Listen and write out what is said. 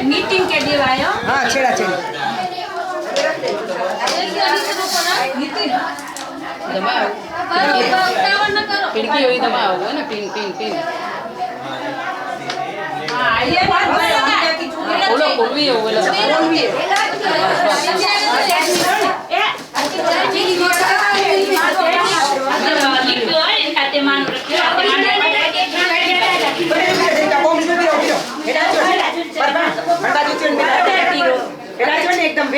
meeting के दिवायो हाँ छेड़ा छेड़ी दबाओ खिड़की हुई दबाओ है ना पिन पिन पिन ये बात खोलो खोल भी हो गया बोल भी है एकदम